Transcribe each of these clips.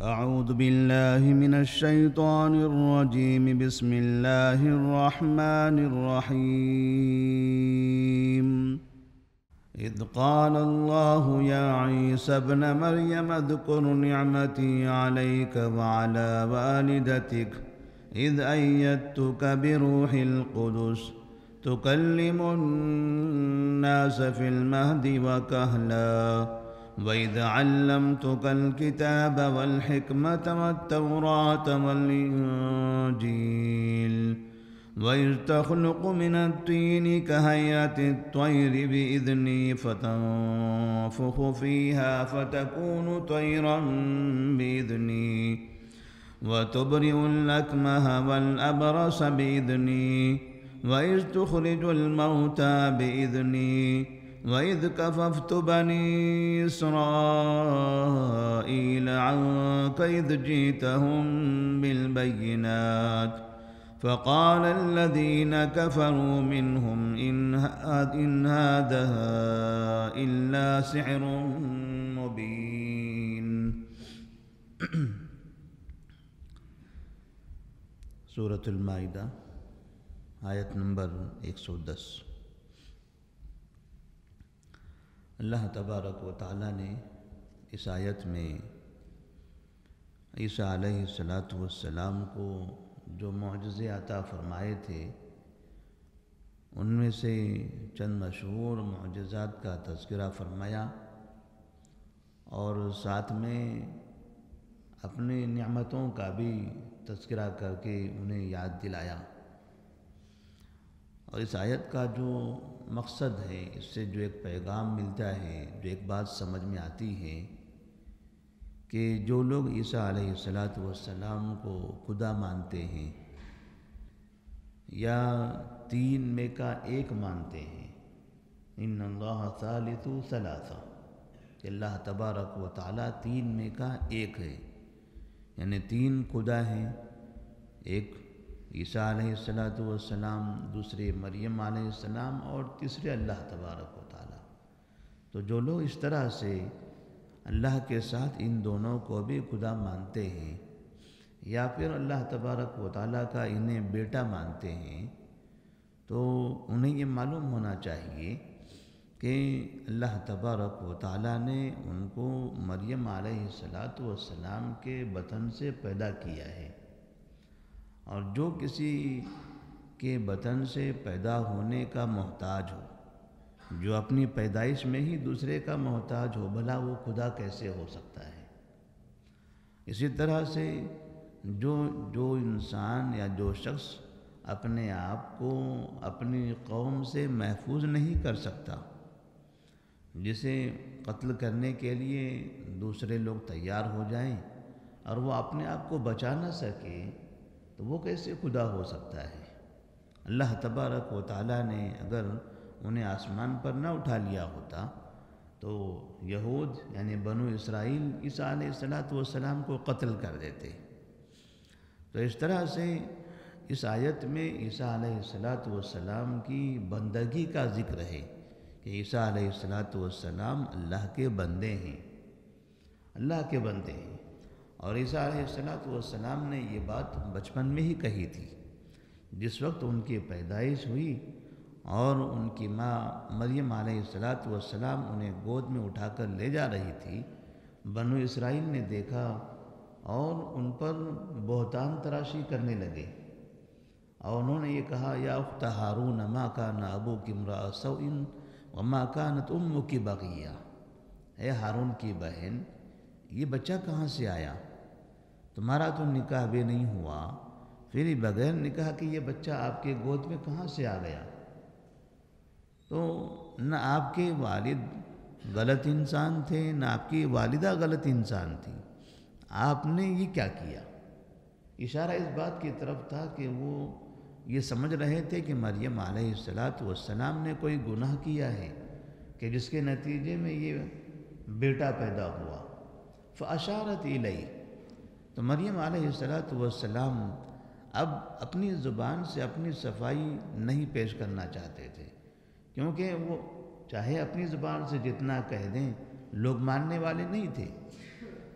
أعوذ بالله من الشيطان الرجيم. بسم الله الرحمن الرحيم. إذ قال الله يا عيسى ابن مريم اذكر نعمتي عليك وعلى والدتك إذ أيدتك بروح القدس تكلم الناس في المهد وكهلا وإذ علمتك الكتاب والحكمة والتوراة والإنجيل وإذ تخلق من الطين كهيئة الطير بإذني فتنفخ فيها فتكون طيرا بإذني وتبرئ الأكمه والأبرص بإذني وإذ تخرج الموتى بإذني وإذ كففت بني إسرائيل عنك إذ جئتهم بالبينات فقال الذين كفروا منهم إن هذا إلا سحر مبين. سورۃ المائدہ آیت نمبر 110. اللہ تبارک و تعالیٰ نے اس آیت میں عیسیٰ علیہ السلام کو جو معجزے عطا فرمائے تھے ان میں سے چند مشہور معجزات کا تذکرہ فرمایا اور ساتھ میں اپنی نعمتوں کا بھی تذکرہ کر کے انہیں یاد دلایا. اور اس آیت کا جو مقصد ہے، اس سے جو ایک پیغام ملتا ہے، جو ایک بات سمجھ میں آتی ہے کہ جو لوگ عیسیٰ علیہ السلام کو خدا مانتے ہیں یا تین میں کا ایک مانتے ہیں، ان اللہ ثالث ثلاثہ، کہ اللہ تبارک و تعالیٰ تین میں کا ایک ہے، یعنی تین خدا ہیں، ایک عیسیٰ علیہ السلام، دوسرے مریم علیہ السلام اور تیسرے اللہ تبارک و تعالیٰ. تو جو لوگ اس طرح سے اللہ کے ساتھ ان دونوں کو بھی خدا مانتے ہیں یا پھر اللہ تبارک و تعالیٰ کا انہیں بیٹا مانتے ہیں، تو انہیں یہ معلوم ہونا چاہیے کہ اللہ تبارک و تعالیٰ نے ان کو مریم علیہ السلام کے بطن سے پیدا کیا ہے. اور جو کسی کے بطن سے پیدا ہونے کا محتاج ہو، جو اپنی پیدائش میں ہی دوسرے کا محتاج ہو، بھلا وہ خدا کیسے ہو سکتا ہے؟ اسی طرح سے جو انسان یا جو شخص اپنے آپ کو اپنی قوم سے محفوظ نہیں کر سکتا، جسے قتل کرنے کے لیے دوسرے لوگ تیار ہو جائیں اور وہ اپنے آپ کو بچا نہ سکے، تو وہ کیسے خدا ہو سکتا ہے؟ اللہ تبارک و تعالیٰ نے اگر انہیں آسمان پر نہ اٹھا لیا ہوتا تو یہود یعنی بنو اسرائیل عیسیٰ علیہ السلام کو قتل کر دیتے. تو اس طرح سے اس آیت میں عیسیٰ علیہ السلام کی بندگی کا ذکر ہے کہ عیسیٰ علیہ السلام اللہ کے بندے ہیں، اللہ کے بندے ہیں. اور عیسیٰ علیہ السلام نے یہ بات بچپن میں ہی کہی تھی، جس وقت ان کی پیدائش ہوئی اور ان کی ماں مریم علیہ السلام انہیں گود میں اٹھا کر لے جا رہی تھی. بنو اسرائیل نے دیکھا اور ان پر بہتان تراشی کرنے لگے اور انہوں نے یہ کہا، یا اخت ہارون ما کان ابوک امرأ سوء وما کانت امک بغیہ، اے ہارون کی بہن، یہ بچہ کہاں سے آیا؟ تمہارا تو نکاح بھی نہیں ہوا، پھر بغیر نکاح کہ یہ بچہ آپ کے گود میں کہاں سے آ گیا؟ تو نہ آپ کے والد غلط انسان تھے، نہ آپ کی والدہ غلط انسان تھی، آپ نے یہ کیا کیا؟ اشارہ اس بات کی طرف تھا کہ وہ یہ سمجھ رہے تھے کہ مریم علیہ السلام نے کوئی گناہ کیا ہے کہ جس کے نتیجے میں یہ بیٹا پیدا ہوا. فاشارت الیہ، تو مریم علیہ السلام اب اپنی زبان سے اپنی صفائی نہیں پیش کرنا چاہتے تھے، کیونکہ وہ چاہے اپنی زبان سے جتنا کہہ دیں لوگ ماننے والے نہیں تھے.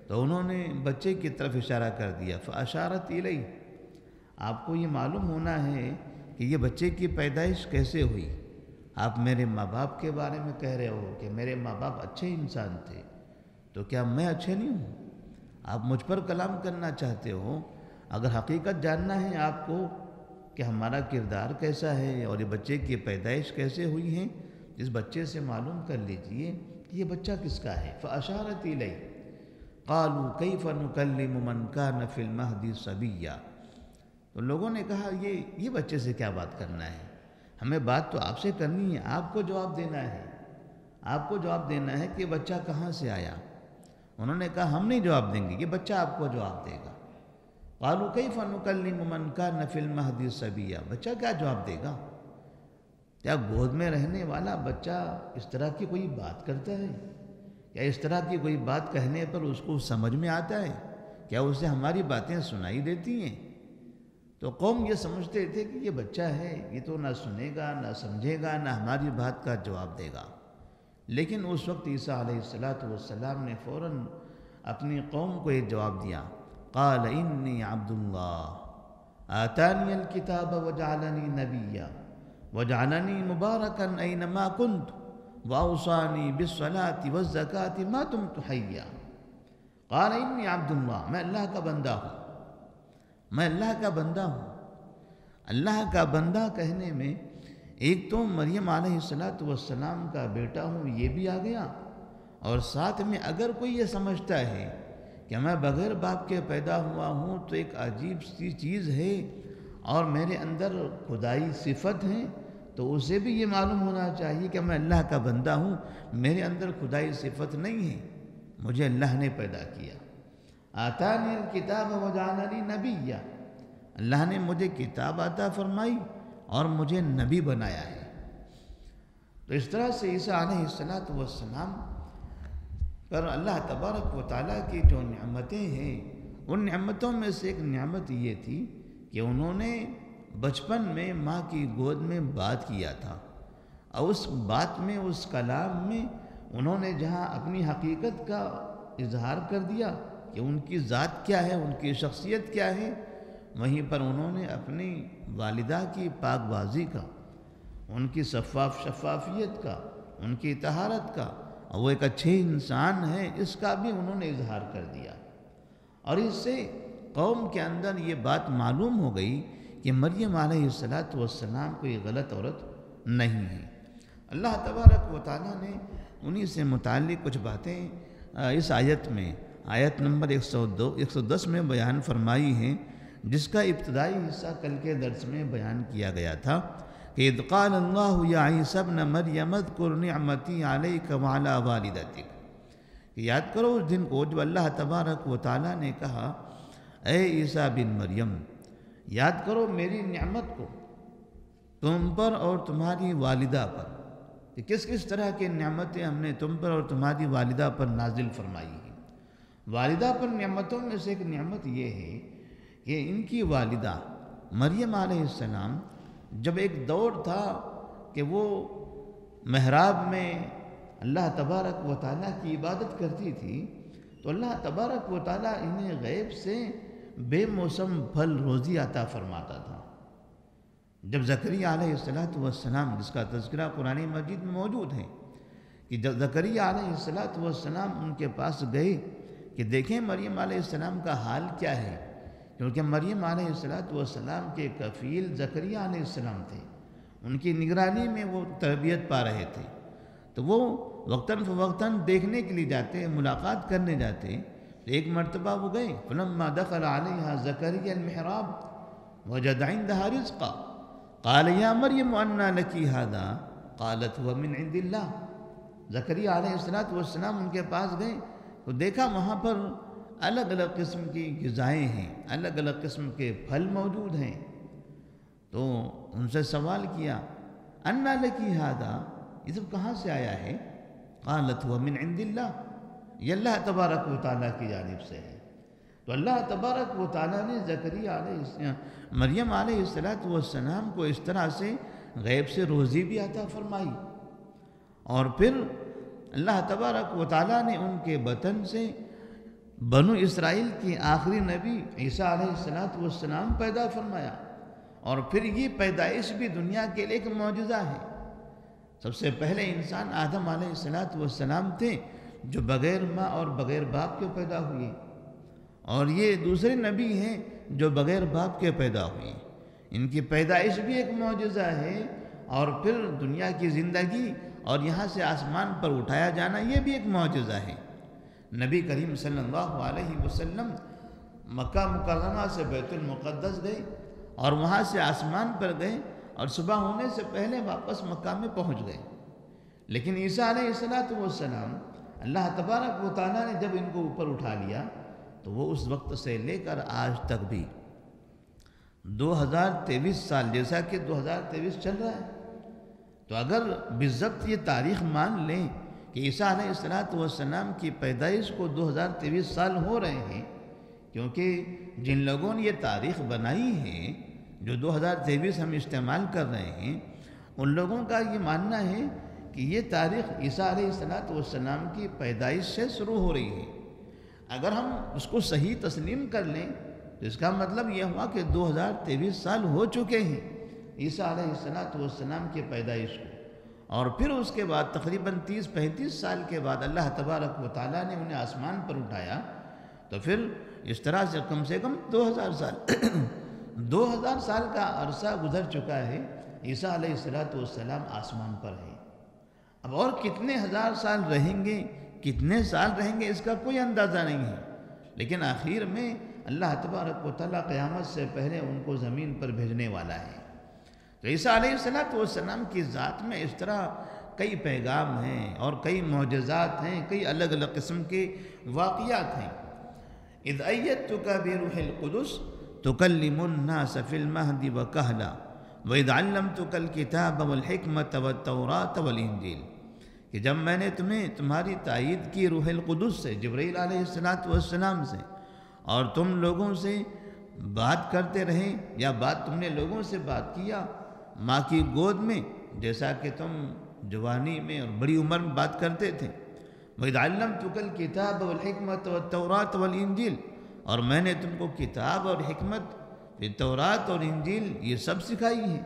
تو انہوں نے بچے کی طرف اشارہ کر دیا، فاشارت الیہ۔ آپ کو یہ معلوم ہونا ہے کہ یہ بچے کی پیدائش کیسے ہوئی۔ آپ میرے ماں باپ کے بارے میں کہہ رہے ہو کہ میرے ماں باپ اچھے انسان تھے، تو کیا میں اچھے نہیں ہوں؟ آپ مجھ پر کلام کرنا چاہتے ہو؟ اگر حقیقت جاننا ہے آپ کو کہ ہمارا کردار کیسا ہے اور یہ بچے کی پیدائش کیسے ہوئی ہے، اس بچے سے معلوم کر لیجئے کہ یہ بچہ کس کا ہے۔ فاشارت الیہ قالوا کیف نکلم من کان فی المہد صبیا۔ تو لوگوں نے کہا یہ بچے سے کیا بات کرنا ہے، ہمیں بات تو آپ سے کرنی ہے، آپ کو جواب دینا ہے، آپ کو جواب دینا ہے کہ بچہ کہاں سے آیا۔ انہوں نے کہا ہم نہیں جواب دیں گے، یہ بچہ آپ کو جواب دے گا۔ قالوا کیف نکلم من کان فی المہد صبیا، بچہ کیا جواب دے گا؟ کیا گود میں رہنے والا بچہ اس طرح کی کوئی بات کرتا ہے؟ کیا اس طرح کی کوئی بات کہنے پر اس کو سمجھ میں آتا ہے؟ کیا اسے ہماری باتیں سنائی دیتی ہیں؟ تو قوم یہ سمجھتے تھے کہ یہ بچہ ہے، یہ تو نہ سنے گا نہ سمجھے گا نہ ہماری بات کا جواب دے گا۔ لیکن اس وقت عیسیٰ علیہ السلام نے فوراً اپنی قوم کو یہ جواب دیا، قال انی عبد اللہ آتانی الکتاب وجعلنی نبیا وجعلنی مبارکا اینما کنت واوصانی بالصلاة والزکاة ما دمت حیا۔ قال انی عبد اللہ، میں اللہ کا بندہ ہوں، میں اللہ کا بندہ ہوں۔ اللہ کا بندہ کہنے میں ایک تو مریم علیہ السلام کا بیٹا ہوں یہ بھی آ گیا، اور ساتھ میں اگر کوئی یہ سمجھتا ہے کہ میں بغیر باپ کے پیدا ہوا ہوں تو ایک عجیب سی چیز ہے اور میرے اندر خدائی صفت ہیں، تو اسے بھی یہ معلوم ہونا چاہیے کہ میں اللہ کا بندہ ہوں، میرے اندر خدائی صفت نہیں ہے، مجھے اللہ نے پیدا کیا۔ آتانی الکتاب وجعلنی نبیا، اللہ نے مجھے کتاب عطا فرمائی اور مجھے نبی بنایا ہے۔ تو اس طرح سے عیسیٰ علیہ السلام پر اللہ تبارک و تعالیٰ کی جو نعمتیں ہیں، ان نعمتوں میں سے ایک نعمت یہ تھی کہ انہوں نے بچپن میں ماں کی گود میں بات کیا تھا، اور اس بات میں، اس کلام میں انہوں نے جہاں اپنی حقیقت کا اظہار کر دیا کہ ان کی ذات کیا ہے، ان کی شخصیت کیا ہے، وہیں پر انہوں نے اپنی والدہ کی پاک بازی کا، ان کی شفافیت کا، ان کی طہارت کا، اور وہ ایک اچھے انسان ہے، اس کا بھی انہوں نے اظہار کر دیا۔ اور اس سے قوم کے اندر یہ بات معلوم ہو گئی کہ مریم علیہ السلام کوئی غلط عورت نہیں ہے۔ اللہ تبارک و تعالیٰ نے انہی سے متعلق کچھ باتیں اس آیت میں، آیت نمبر 110 میں بیان فرمائی ہیں، جس کا ابتدائی حصہ کل کے درس میں بیان کیا گیا تھا کہ اذ قال اللہ یا عیسی ابن مریم اذکر نعمتی علیک وعلی والدتک، یاد کرو اس دن کو جو اللہ تبارک و تعالیٰ نے کہا اے عیسیٰ بن مریم، یاد کرو میری نعمت کو تم پر اور تمہاری والدہ پر، کہ کس کس طرح کی نعمتیں ہم نے تم پر اور تمہاری والدہ پر نازل فرمائی ہیں۔ والدہ پر نعمتوں میں سے ایک نعمت یہ ہے کہ ان کی والدہ مریم علیہ السلام جب ایک دور تھا کہ وہ محراب میں اللہ تبارک و تعالیٰ کی عبادت کرتی تھی، تو اللہ تبارک و تعالیٰ انہیں غیب سے بے موسم پھل روزی عطا فرماتا تھا۔ جب زکریا علیہ السلام، جس کا تذکرہ قرآن مجید میں موجود ہے، کہ جب زکریا علیہ السلام ان کے پاس گئے کہ دیکھیں مریم علیہ السلام کا حال کیا ہے، کیونکہ مریم علیہ السلام کے کفیل زکریا علیہ السلام تھے، ان کی نگرانی میں وہ تربیت پا رہے تھے، تو وہ وقتاً فوقتاً دیکھنے کے لیے جاتے، ملاقات کرنے جاتے۔ ایک مرتبہ وہ گئے، فلما دخل علیہا زکریا المحراب وجد عندها رزقا قال یا مریم انا لکی ھذا قالت هو من عند اللہ۔ زکریا علیہ السلام ان کے پاس گئے تو دیکھا وہاں پر الگ الگ قسم کی غذائیں ہیں، الگ الگ قسم کے پھل موجود ہیں، تو ان سے سوال کیا انا لکی ھذا، یہ سب کہاں سے آیا ہے؟ قالت هو من عند اللہ، یہ اللہ تبارک و تعالیٰ کی جانب سے ہے۔ تو اللہ تبارک و تعالیٰ نے زکریا مریم علیہ السلام کو اس طرح سے غیب سے روزی بھی عطا فرمائی، اور پھر اللہ تبارک و تعالیٰ نے ان کے بطن سے بنو اسرائیل کے آخری نبی عیسیٰ علیہ السلام پیدا فرمایا، اور پھر یہ پیدائش بھی دنیا کے لیے ایک معجزہ ہے۔ سب سے پہلے انسان آدم علیہ السلام تھے جو بغیر ماں اور بغیر باپ کے پیدا ہوئے، اور یہ دوسرے نبی ہیں جو بغیر باپ کے پیدا ہوئے۔ ان کی پیدائش بھی ایک معجزہ ہے، اور پھر دنیا کی زندگی اور یہاں سے آسمان پر اٹھایا جانا یہ بھی ایک معجزہ ہے۔ نبی کریم صلی اللہ علیہ وسلم مکہ مکرمہ سے بیت المقدس گئے اور وہاں سے آسمان پر گئے، اور صبح ہونے سے پہلے واپس مکہ میں پہنچ گئے۔ لیکن عیسیٰ علیہ السلام اللہ تبارک و تعالیٰ نے جب ان کو اوپر اٹھا لیا تو وہ اس وقت سے لے کر آج تک بھی 2023 سال، جیسا کہ 2023 چل رہا ہے، تو اگر بالضبط یہ تاریخ مان لیں کہ عیسیٰ علیہ السلام کی پیدائش کو 2023 سال ہو رہے ہیں، کیونکہ جن لوگوں نے یہ تاریخ بنائی ہے جو 2023 ہم استعمال کر رہے ہیں، ان لوگوں کا یہ ماننا ہے کہ یہ تاریخ عیسیٰ علیہ السلام کی پیدائش سے شروع ہو رہی ہے۔ اگر ہم اس کو صحیح تسلیم کر لیں تو اس کا مطلب یہ ہوا کہ 2023 سال ہو چکے ہیں عیسیٰ علیہ السلام کی پیدائش کو، اور پھر اس کے بعد تقریباً 30-35 سال کے بعد اللہ تبارک و تعالیٰ نے انہیں آسمان پر اٹھایا، تو پھر اس طرح سے کم 2000 سال 2000 سال کا عرصہ گزر چکا ہے، عیسیٰ علیہ السلام آسمان پر ہے۔ اب اور کتنے ہزار سال رہیں گے، کتنے سال رہیں گے، اس کا کوئی اندازہ نہیں ہے، لیکن آخر میں اللہ تبارک و تعالیٰ قیامت سے پہلے ان کو زمین پر بھیجنے والا ہے۔ تو عیسیٰ علیہ السلام کی ذات میں اس طرح کئی پیغام ہیں اور کئی معجزات ہیں، کئی الگ الگ قسم کے واقعات ہیں۔ اذ ایدتک بروح القدس تکلم الناس فی المہد وکہلا وَإِذْ عَلَّمْتُكَ الْكِتَابَ وَالْحِكْمَةَ وَالتَّوْرَاةَ وَالْإِنْجِيلَ، کہ جب میں نے تمہاری تائید کی روح القدس سے، جبرائیل علیہ السلام سے، اور تم لوگوں سے بات کرتے رہے، یا تم نے لوگوں سے بات کیا ماں کی گود میں، جیسا کہ تم جوانی میں اور بڑی عمر میں بات کرتے تھے۔ وَإِذْ عَلَّمْتُكَ الْكِتَابَ وَالْحِكْمَةَ وَالتَّوْرَاةَ وَالْإِنْجِيلَ، اور میں نے تم کو کتاب اور حکمت، تورات اور انجیل یہ سب سکھائی ہے۔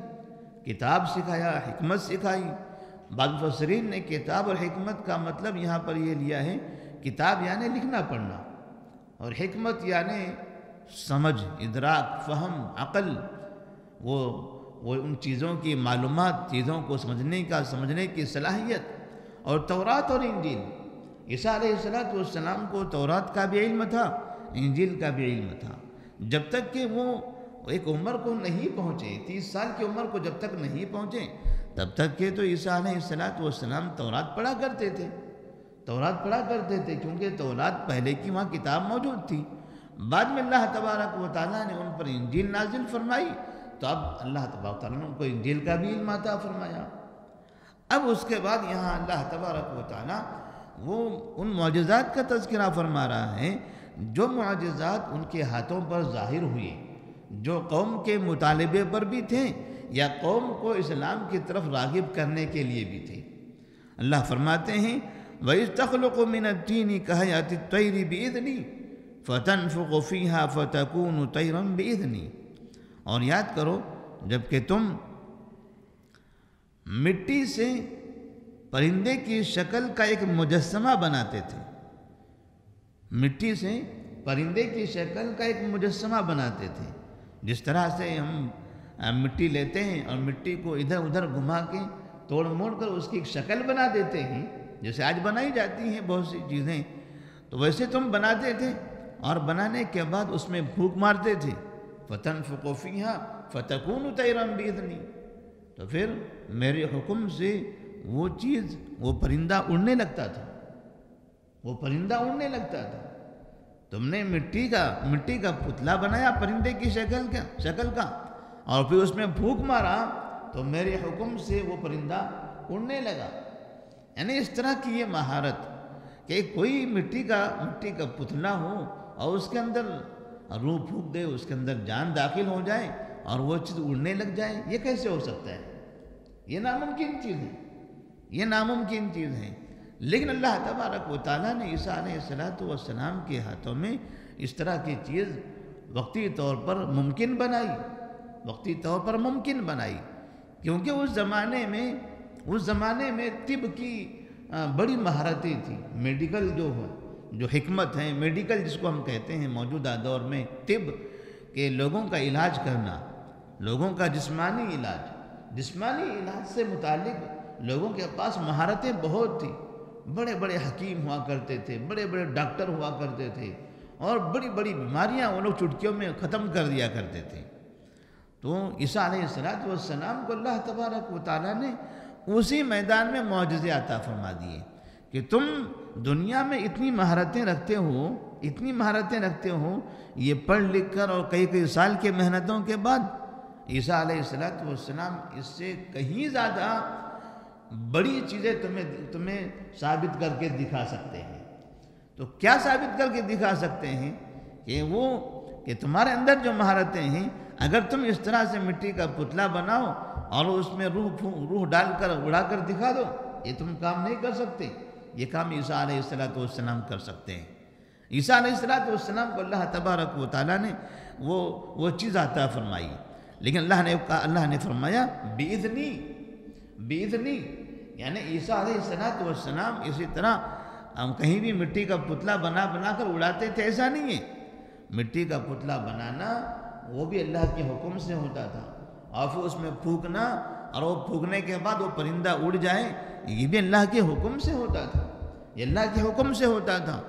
کتاب سکھایا، حکمت سکھائی۔ بعض مفسرین نے کتاب اور حکمت کا مطلب یہاں پر یہ لیا ہے، کتاب یعنی لکھنا پڑھنا، اور حکمت یعنی سمجھ، ادراک، فہم، عقل، وہ ان چیزوں کی معلومات، چیزوں کو سمجھنے کی صلاحیت۔ اور تورات اور انجیل، عیسیٰ علیہ السلام کو تورات کا بھی علم تھا، انجیل کا بھی علم تھا، جب تک کہ وہ ایک عمر کو نہیں پہنچے، 30 سال کی عمر کو جب تک نہیں پہنچے، تب تک کہ تو عیسیٰ علیہ السلام تورات پڑھا کرتے تھے، کیونکہ تورات پہلے کی وہاں کتاب موجود تھی۔ بعد میں اللہ تبارک و تعالیٰ نے ان پر انجیل نازل فرمائی، تو اب اللہ تبارک و تعالیٰ نے ان کو انجیل کا بھی علم عطا فرمایا۔ اب اس کے بعد یہاں اللہ تبارک و تعالیٰ وہ ان معجزات کا تذکرہ فرما رہا ہے جو معجزات ان کے ہاتھوں پر ظاہر ہوئے، جو قوم کے مطالبے پر بھی تھے یا قوم کو اسلام کی طرف راغب کرنے کے لیے بھی تھے۔ اللہ فرماتے ہیں وَإِذْ تَخْلُقُ مِنَ الطِّينِ كَهَيْئَةِ الطَّيْرِ بِإِذْنِي فَتَنْفُخُ فِيهَا فَتَكُونُ طَيْرًا بِإِذْنِي، اور یاد کرو جب کہ تم مٹی سے پرندے کی شکل کا ایک مجسمہ بناتے تھے، مٹی سے پرندے کی شکل کا ایک مجسمہ بناتے تھے، جس طرح سے ہم مٹی لیتے ہیں اور مٹی کو ادھر ادھر گھما کے توڑ موڑ کر اس کی ایک شکل بنا دیتے ہیں، جیسے آج بنائی جاتی ہیں بہت سی چیزیں، تو ویسے تم بناتے تھے، اور بنانے کے بعد اس میں پھونک مارتے تھے، فَتَنْفُخُ فِيهَا فَتَكُونُ طَيْرًا بِإِذْنِي، تو پھر میرے حکم سے وہ چیز، وہ پرندہ اڑنے لگتا تھا، تم نے مٹی کا پتلا بنایا پرندے کی شکل کا، اور پھر اس میں پھونک مارا تو میرے حکم سے وہ پرندہ اڑنے لگا۔ یعنی اس طرح کی یہ مہارت کہ کوئی مٹی کا پتلا ہو اور اس کے اندر روح پھونک دے، اس کے اندر جان داخل ہو جائے اور وہ چیز اڑنے لگ جائے، یہ کیسے ہو سکتا ہے؟ یہ ناممکن چیز ہے، لیکن اللہ تبارک و تعالیٰ نے عیسیٰ علیہ السلام کے ہاتھوں میں اس طرح کی چیز وقتی طور پر ممکن بنائی، کیونکہ اس زمانے میں طب کی بڑی مہارتیں تھیں. میڈیکل جو حکمت ہے، میڈیکل جس کو ہم کہتے ہیں موجودہ دور میں، طب کے لوگوں کا علاج کرنا، لوگوں کا جسمانی علاج سے متعلق لوگوں کے پاس مہارتیں بہت تھیں. بڑے بڑے حکیم ہوا کرتے تھے، بڑے بڑے ڈاکٹر ہوا کرتے تھے، اور بڑی بڑی بیماریاں وہ لوگ چٹکیوں میں ختم کر دیا کرتے تھے. تو عیسیٰ علیہ السلام کو اللہ تبارک و تعالیٰ نے اسی میدان میں معجزے عطا فرما دیے کہ تم دنیا میں اتنی مہارتیں رکھتے ہو، یہ پڑھ لکھ کر اور کئی سال کے محنتوں کے بعد عیسیٰ علیہ السلام اس سے کہیں زیادہ بڑی چیزیں تمہیں ثابت کر کے دکھا سکتے ہیں. تو کیا ثابت کر کے دکھا سکتے ہیں کہ تمہارے اندر جو مہارتیں ہیں، اگر تم اس طرح سے مٹی کا پتلا بناؤ اور اس میں روح ڈال کر اڑا کر دکھا دو، یہ تم کام نہیں کر سکتے. یہ کام عیسیٰ علیہ السلام کر سکتے ہیں. عیسیٰ علیہ السلام کو اللہ تبارک و تعالیٰ نے وہ چیز عطا فرمائی، لیکن اللہ نے فرمایا بِإِذْنِی، یعنی عیسیٰ علیہ السلام اسی طرح ہم کہیں بھی مٹی کا پتلا بنا کر اڑاتے تھے، ایسا نہیں ہے. مٹی کا پتلا بنانا وہ بھی اللہ کے حکم سے ہوتا تھا، اور پھر اس میں پھونکنا اور وہ پھونکنے کے بعد وہ پرندہ اڑ جائے، یہ بھی اللہ کے حکم سے ہوتا تھا.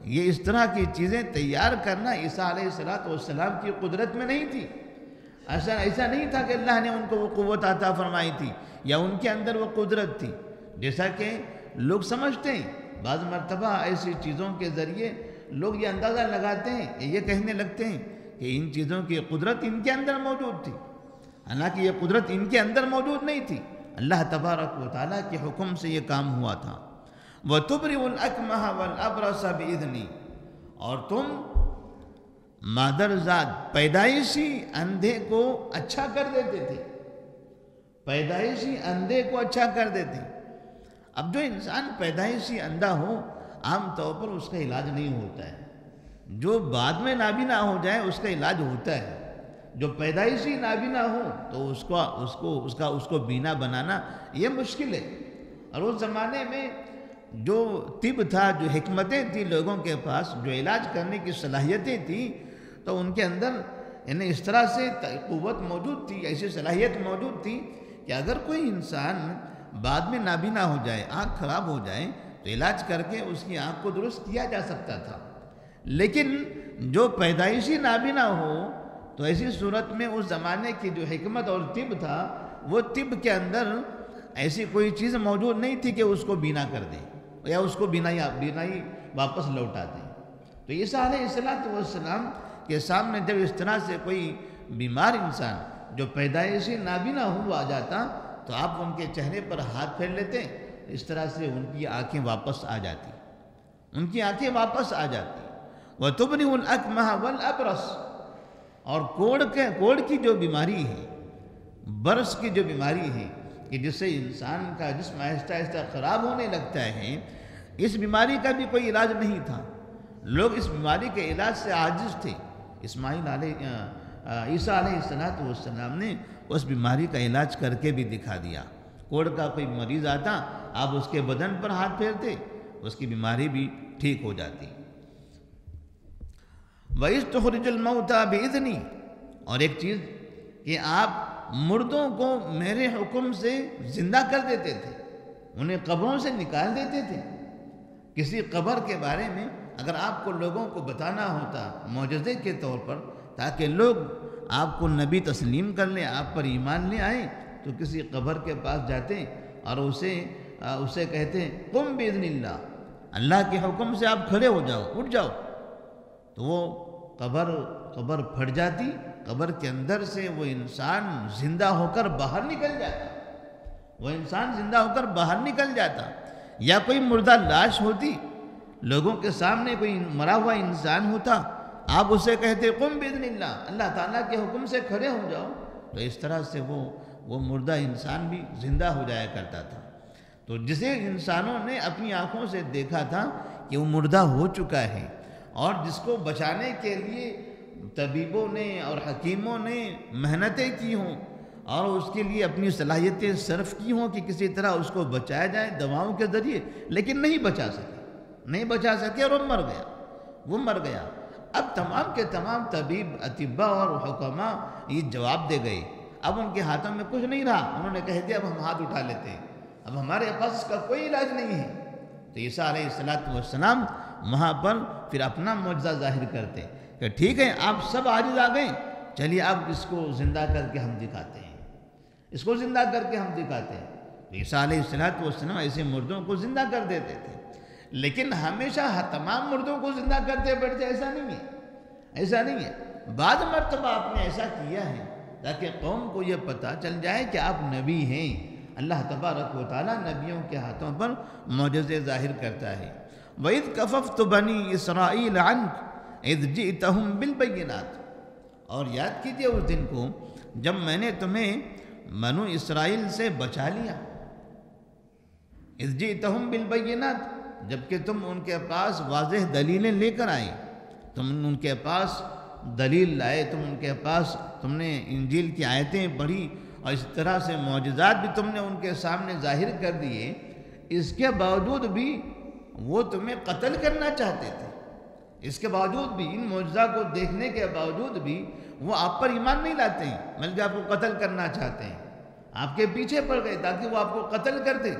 یہ اس طرح کی چیزیں تیار کرنا عیسیٰ علیہ السلام کی قدرت میں نہیں تھی. ایسا نہیں تھا کہ اللہ نے ان کو وہ قوت عطا فرمائی تھی یا ان کے اندر وہ قدرت تھی. جیسا کہ لوگ سمجھتے ہیں، بعض مرتبہ ایسی چیزوں کے ذریعے لوگ یہ اندازہ لگاتے ہیں، یہ کہنے لگتے ہیں کہ ان چیزوں کی قدرت ان کے اندر موجود تھی. حالانکہ یہ قدرت ان کے اندر موجود نہیں تھی، اللہ تبارک و تعالیٰ کے حکم سے یہ کام ہوا تھا. وَتُبْرِئُ الْأَكْمَحَ وَالْأَبْرَصَ بِإِذْنِی، اور تم مادرزاد پیدائشی اندھے کو اچھا کر دیتے. اب جو انسان پیدائشی اندھا ہو، عام طور پر اس کا علاج نہیں ہوتا ہے. جو بعد میں نابینا ہو جائے اس کا علاج ہوتا ہے. جو پیدائشی نابینا ہو تو اس کو بینا بنانا یہ مشکل ہے. اور اس زمانے میں جو طب تھا، جو حکمتیں تھیں لوگوں کے پاس، جو علاج کرنے کی صلاحیتیں تھیں، تو ان کے اندر یعنی اس طرح سے قوت موجود تھی، ایسی صلاحیت موجود تھی کہ اگر کوئی انسان بعد میں نابینا ہو جائے، آنکھ خراب ہو جائے، تو علاج کر کے اس کی آنکھ کو درست کیا جا سکتا تھا. لیکن جو پیدائشی نابینا ہو تو ایسی صورت میں اس زمانے کی جو حکمت اور طب تھا، وہ طب کے اندر ایسی کوئی چیز موجود نہیں تھی کہ اس کو بینا کر دیں یا اس کو بینائی واپس لوٹا دیں. تو عیسیٰ علیہ السلام کے سامنے جب اس طرح سے کوئی بیمار انسان جو پیدائشی نابینا ہوا جاتا، تو آپ ان کے چہرے پر ہاتھ پھیر لیتے، اس طرح سے ان کی آنکھیں واپس آ جاتی. وَتُبْرِئُ الْأَكْمَحَ وَالْأَبْرَصَ، اور کوڑ کی جو بیماری ہے، برس کی جو بیماری ہے کہ جس سے انسان کا جسم آہستہ آہستہ خراب ہونے لگتا ہے، اس بیماری کا بھی کوئی علاج نہیں تھا. لوگ اس بیماری کے علاج سے عاجز تھے. عیسیٰ علیہ السلام نے اس بیماری کا علاج کر کے بھی دکھا دیا. کوڑ کا کوئی مریض آتا، آپ اس کے بدن پر ہاتھ پھیرتے، اس کی بیماری بھی ٹھیک ہو جاتی. وَإِذْ تُخْرِجُ الْمَوْتَى بِإِذْنِی، اور ایک چیز کہ آپ مردوں کو میرے حکم سے زندہ کر دیتے تھے، انہیں قبروں سے نکال دیتے تھے. کسی قبر کے بارے میں اگر آپ کو لوگوں کو بتانا ہوتا معجزے کے طور پر، تاکہ لوگ آپ کو نبی تسلیم کر لیں، آپ پر ایمان لے آئیں، تو کسی قبر کے پاس جاتے اور اسے کہتے قم باذن اللہ، اللہ کے حکم سے آپ کھڑے ہو جاؤ، اٹھ جاؤ. تو وہ قبر پھٹ جاتی، قبر کے اندر سے وہ انسان زندہ ہو کر باہر نکل جاتا. یا کوئی مردہ لاش ہوتی، لوگوں کے سامنے کوئی مرا ہوا انسان ہوتا، آپ اسے کہتے قم باذن اللہ، اللہ تعالیٰ کے حکم سے کھڑے ہو جاؤ، تو اس طرح سے وہ مردہ انسان بھی زندہ ہو جایا کرتا تھا. تو تو جسے انسانوں نے اپنی آنکھوں سے دیکھا تھا کہ وہ مردہ ہو چکا ہے، اور جس کو بچانے کے لیے طبیبوں نے اور حکیموں نے محنتیں کی ہوں اور اس کے لیے اپنی صلاحیتیں صرف کی ہوں کہ کسی طرح اس کو بچایا جائے دواؤں کے ذریعے، لیکن نہیں بچا سکے اور وہ مر گیا۔ اب تمام کے تمام طبیب، اطباء اور حکماء یہ جواب دے گئے، اب ان کے ہاتھوں میں کچھ نہیں رہا، انہوں نے کہہ دیا اب ہم ہاتھ اٹھا لیتے ہیں، اب ہمارے پاس اس کا کوئی علاج نہیں ہے۔ تو عیسیٰ علیہ السلام وہاں پر پھر اپنا معجزہ ظاہر کرتے کہ ٹھیک ہے آپ سب عاجز آ گئے، چلیے اب اس کو زندہ کر کے ہم دکھاتے ہیں، تو عیسیٰ علیہ السلام ایسے مردوں کو زندہ کر دیتے تھے، لیکن ہمیشہ تمام مردوں کو زندہ کرتے بیٹھتے ایسا نہیں ہے۔ بعض مرتبہ آپ نے ایسا کیا ہے تاکہ قوم کو یہ پتہ چل جائے کہ آپ نبی ہیں۔ اللہ تبارک و تعالیٰ نبیوں کے ہاتھوں پر معجزے ظاہر کرتا ہے۔ وَإِذْ كَفَفْتُ بَنِي إِسْرَائِيلَ عَنْكَ إِذْ جِئْتَهُمْ بِالْبَيِّنَاتِ، اور یاد کیجئے اس دن کو جب میں نے تمہیں بنو اسرائیل سے بچا لیا۔ إِذْ جِئْتَهُمْ بِالْبَيِّنَاتِ، جبکہ تم ان کے پاس واضح دلیلیں لے کر آئے، تم ان کے پاس دلیل لائے، تم نے انجیل کی آیتیں پڑھی اور اس طرح سے معجزات بھی تم نے ان کے سامنے ظاہر کر دیے، اس کے باوجود بھی وہ تمہیں قتل کرنا چاہتے تھے۔ اس کے باوجود بھی، ان معجزات کو دیکھنے کے باوجود بھی وہ آپ پر ایمان نہیں لاتے ہیں، بلکہ آپ کو قتل کرنا چاہتے ہیں، آپ کے پیچھے پڑ گئے تاکہ وہ آپ کو قتل کر دے۔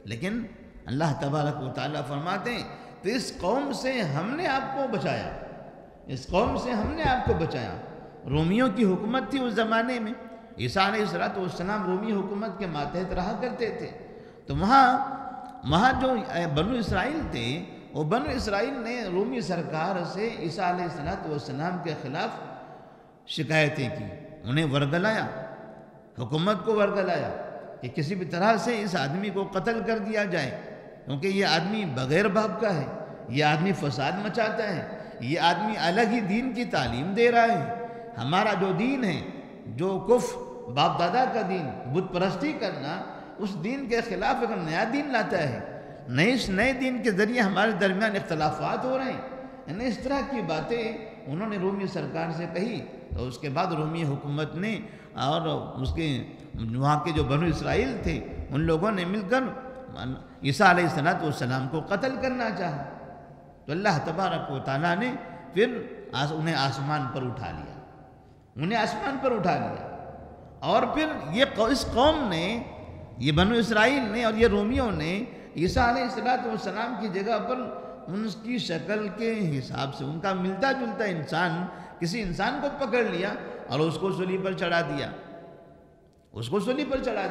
لیکن اللہ تبارک و تعالیٰ فرماتے ہیں تو اس قوم سے ہم نے آپ کو بچایا، رومیوں کی حکومت تھی اس زمانے میں، عیسیٰ علیہ السلام رومی حکومت کے ماتحت رہا کرتے تھے، تو وہاں جو بنو اسرائیل تھے، وہ بنو اسرائیل نے رومی سرکار سے عیسیٰ علیہ السلام کے خلاف شکایتیں کی، انہیں ورگلایا، حکومت کو ورگلایا کہ کسی بھی طرح سے اس آدمی کو قتل کر دیا جائے، کیونکہ یہ آدمی بغیر باپ کا ہے، یہ آدمی فساد مچاتا ہے، یہ آدمی الگ ہی دین کی تعلیم دے رہا ہے، ہمارا جو دین ہے، جو کفر باپ دادا کا دین، بت پرستی کرنا، اس دین کے خلاف ایک نیا دین لاتا ہے، اس نئے دین کے ذریعے ہمارے درمیان اختلافات ہو رہے ہیں، اس طرح کی باتیں انہوں نے رومی سرکار سے کہی۔ تو اس کے بعد رومی حکومت نے اور اس کے وہاں کے جو بنو اسرائیل تھے ان لوگوں نے مل کر عیسیٰ علیہ السلام کو قتل کرنا چاہا، تو اللہ تبارک و تعالیٰ نے پھر انہیں آسمان پر اٹھا لیا، اور پھر اس قوم نے، یہ بنو اسرائیل نے اور یہ رومیوں نے عیسیٰ علیہ السلام کی جگہ پر ان کی شکل کے حساب سے ان کا ملتا جلتا کسی انسان کو پکڑ لیا اور اس کو صلیب پر چڑھا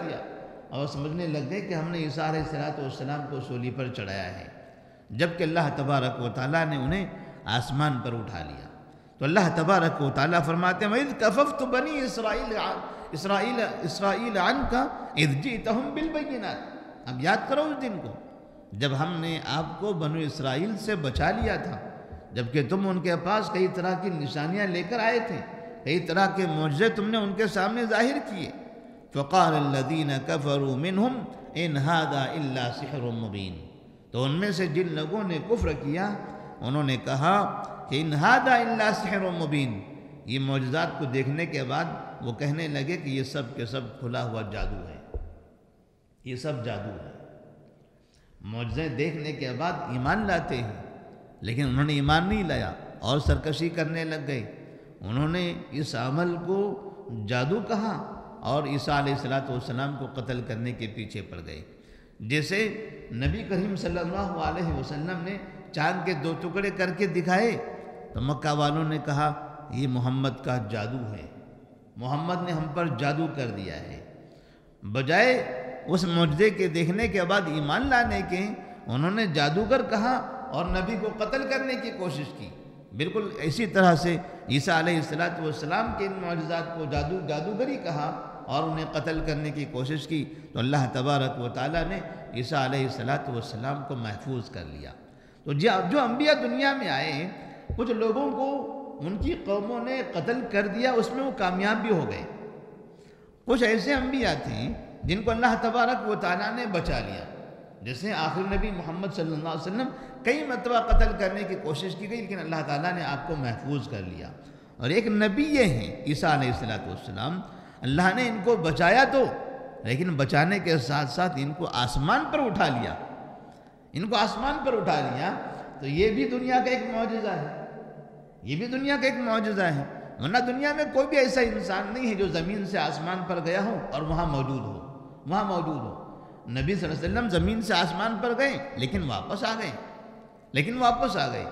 دیا، اور سمجھنے لگ گئے کہ ہم نے عیسیٰ علیہ السلام کو صلیب پر چڑھایا ہے، جبکہ اللہ تبارک و تعالیٰ نے انہیں آسمان پر اٹھا لیا۔ تو اللہ تبارک و تعالیٰ فرماتے ہیں وَإِذْ كَفَفْتُ بَنِي إِسْرَائِيلَ عَنْكَ إِذْ جِئْتَهُمْ بِالْبَيِّنَاتِ، اب یاد کرو اس دن کو جب ہم نے آپ کو بنو اسرائیل سے بچا لیا تھا، جبکہ تم ان کے پاس کئی طرح کی نشانیاں لے کر آئے تھے، کئی طرح کے معجزے تم نے ان کے سامنے ظاہر کیے۔ فَقَالَ الَّذِينَ كَفَرُوا مِنْهُمْ إِنْ هَذَا إِلَّا سِحْرٌ مُبِينٌ، تو ان میں سے جن لوگوں نے کفر کیا انہوں نے کہا کہ إِنْ هَذَا إِلَّا سِحْرٌ مُبِينٌ، یہ معجزات کو دیکھنے کے بعد وہ کہنے لگے کہ یہ سب کے سب کھلا ہوا جادو ہے، یہ سب جادو ہے۔ معجزے دیکھنے کے بعد ایمان لاتے ہیں، لیکن انہوں نے ایمان نہیں لایا اور سرکشی کرنے لگ گئے، انہوں نے اس عمل کو جادو کہا اور عیسیٰ علیہ السلام کو قتل کرنے کے پیچھے پڑ گئے۔ جیسے نبی کریم صلی اللہ علیہ وسلم نے چاند کے 2 ٹکڑے کر کے دکھائے تو مکہ والوں نے کہا یہ محمد کا جادو ہے، محمد نے ہم پر جادو کر دیا ہے۔ بجائے اس معجزے کے دیکھنے کے بعد ایمان لانے کے، انہوں نے جادوگر کہا اور نبی کو قتل کرنے کی کوشش کی۔ بالکل اسی طرح سے عیسیٰ علیہ السلام کے ان معجزات کو جادوگری کہا اور انہیں قتل کرنے کی کوشش کی، تو اللہ تبارک و تعالیٰ نے عیسیٰ علیہ السلام کو محفوظ کر لیا۔ تو جو انبیاء دنیا میں آئے، کچھ لوگوں کو ان کی قوموں نے قتل کر دیا، اس میں وہ کامیاب بھی ہو گئے۔ کچھ ایسے انبیاء تھے جن کو اللہ تبارک و تعالیٰ نے بچا لیا، جیسے آخری نبی محمد صلی اللہ علیہ وسلم کئی مرتبہ قتل کرنے کی کوشش کی گئی، لیکن اللہ تعالیٰ نے آپ کو محفوظ کر لیا۔ اور ایک نبی یہ ہیں عیسیٰ علیہ السلام، اللہ نے ان کو بچایا تو، لیکن بچانے کے ساتھ ساتھ ان کو آسمان پر اٹھا لیا، ان کو آسمان پر اٹھا لیا۔ تو یہ بھی دنیا کا ایک معجزہ ہے، یہ بھی دنیا کا ایک معجزہ ہے، ورنہ دنیا میں کوئی بھی ایسا انسان نہیں ہے جو زمین سے آسمان پر گیا ہو اور وہاں موجود ہو، وہاں موجود ہو۔ نبی صلی اللہ علیہ وسلم زمین سے آسمان پر گئے لیکن واپس آ گئے،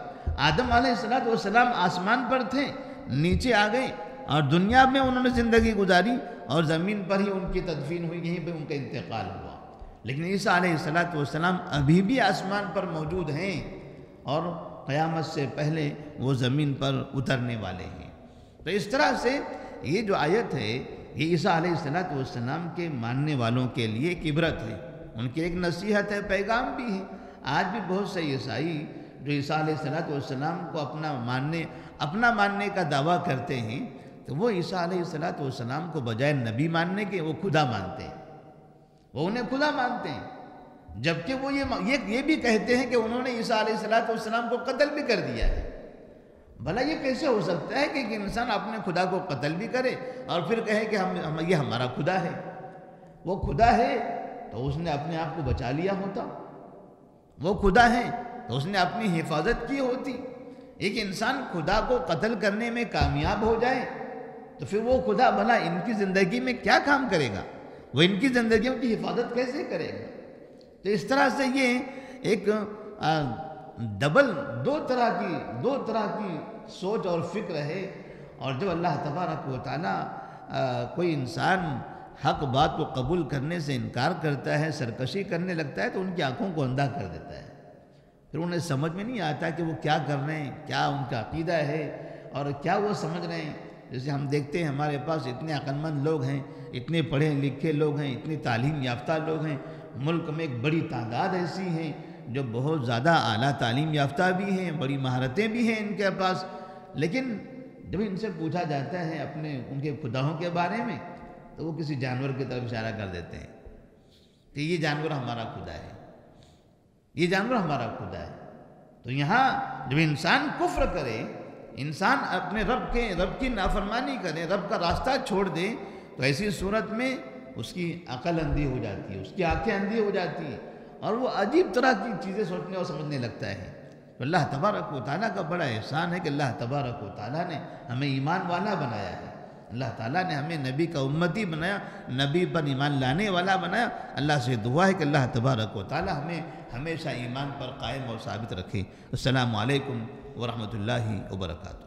آدم علیہ السلام آسمان پر تھے، نیچے آ گئے اور دنیا میں انہوں نے زندگی گزاری اور زمین پر ہی ان کی تدفین ہوئی، یہیں پہ ان کا انتقال ہوا۔ لیکن عیسیٰ علیہ السلام ابھی بھی آسمان پر موجود ہیں اور قیامت سے پہلے وہ زمین پر اترنے والے ہیں۔ تو اس طرح سے یہ جو آیت ہے یہ عیسیٰ علیہ السلام کے ماننے والوں کے لیے ایک عبرت ہے، ان کی ایک نصیحت ہے، پیغام بھی ہے۔ آج بھی بہت سے عیسائی جو عیسیٰ علیہ السلام کو اپنا ماننے کا دعویٰ کرتے ہیں، تو وہ عیسیٰ علیہ السلام کو بجائے نبی ماننے کے وہ خدا مانتے ہیں، وہ انہیں خدا مانتے ہیں، جبکہ وہ یہ بھی کہتے ہیں کہ انہوں نے عیسیٰ علیہ السلام کو قتل بھی کر دیا ہے۔ بھلا یہ کیسے ہو سکتا ہے کہ ایک انسان اپنے خدا کو قتل بھی کرے اور پھر کہے کہ یہ ہمارا خدا ہے؟ وہ خدا ہے تو اس نے اپنے آپ کو بچا لیا ہوتا، وہ خدا ہے تو اس نے اپنی حفاظت کی ہوتی۔ ایک انسان خدا کو قتل کرنے میں کامیاب ہو جائے تو پھر وہ خدا بھلا ان کی زندگی میں کیا کام کرے گا؟ وہ ان کی زندگیوں کی حفاظت کیسے کرے گا؟ تو اس طرح سے یہ ایک دو طرح کی سوچ اور فکر ہے۔ اور جب اللہ تبارک و تعالیٰ کوئی انسان حق بات کو قبول کرنے سے انکار کرتا ہے، سرکشی کرنے لگتا ہے، تو ان کی آنکھوں کو اندھا کر دیتا ہے، پھر انہیں سمجھ میں نہیں آتا کہ وہ کیا کر رہے ہیں، کیا ان کا عقیدہ ہے اور کیا وہ سمجھ رہے ہیں۔ جیسے ہم دیکھتے ہیں ہمارے پاس اتنے عقل مند لوگ ہیں، اتنے پڑھے لکھے لوگ ہیں، اتنی تعلیم یافتہ لوگ ہیں، ملک میں ایک بڑی تعداد ایسی ہیں جو بہت زیادہ اعلیٰ تعلیم یافتہ بھی ہیں، بڑی مہارتیں بھی ہیں ان کے پاس، لیکن جب ان سے پوچھا جاتا ہے ان کے خداؤں کے بارے میں تو وہ کسی جانور کی طرف اشارہ کر دیتے ہیں کہ یہ جانور ہمارا خدا ہے، یہ جانور ہمارا خدا ہے۔ تو یہاں جب انسان کفر کرے، انسان اپنے رب کی نافرمانی کرے، رب کا راستہ چھوڑ دے، تو ایسی صورت میں اس کی عقل اندھی ہو جاتی ہے، اس کی آنکھیں اندھی ہو جاتی ہیں اور وہ عجیب طرح کی چیزیں سوچنے اور سمجھنے لگتا ہے۔ تو اللہ تبارک و تعالیٰ کا بڑا احسان ہے کہ اللہ تبارک و تعالیٰ نے ہمیں ایمان والا بنایا ہے، اللہ تعالیٰ نے ہمیں نبی کا امتی بنایا، نبی پر ایمان لانے والا بنایا۔ اللہ سے دعا ہے کہ اللہ تبارک و تعالیٰ ہمیں ہمیشہ ایمان پر قائم اور ثابت رکھے۔ السلام علیکم ورحمۃ اللہ وبرکاتہ۔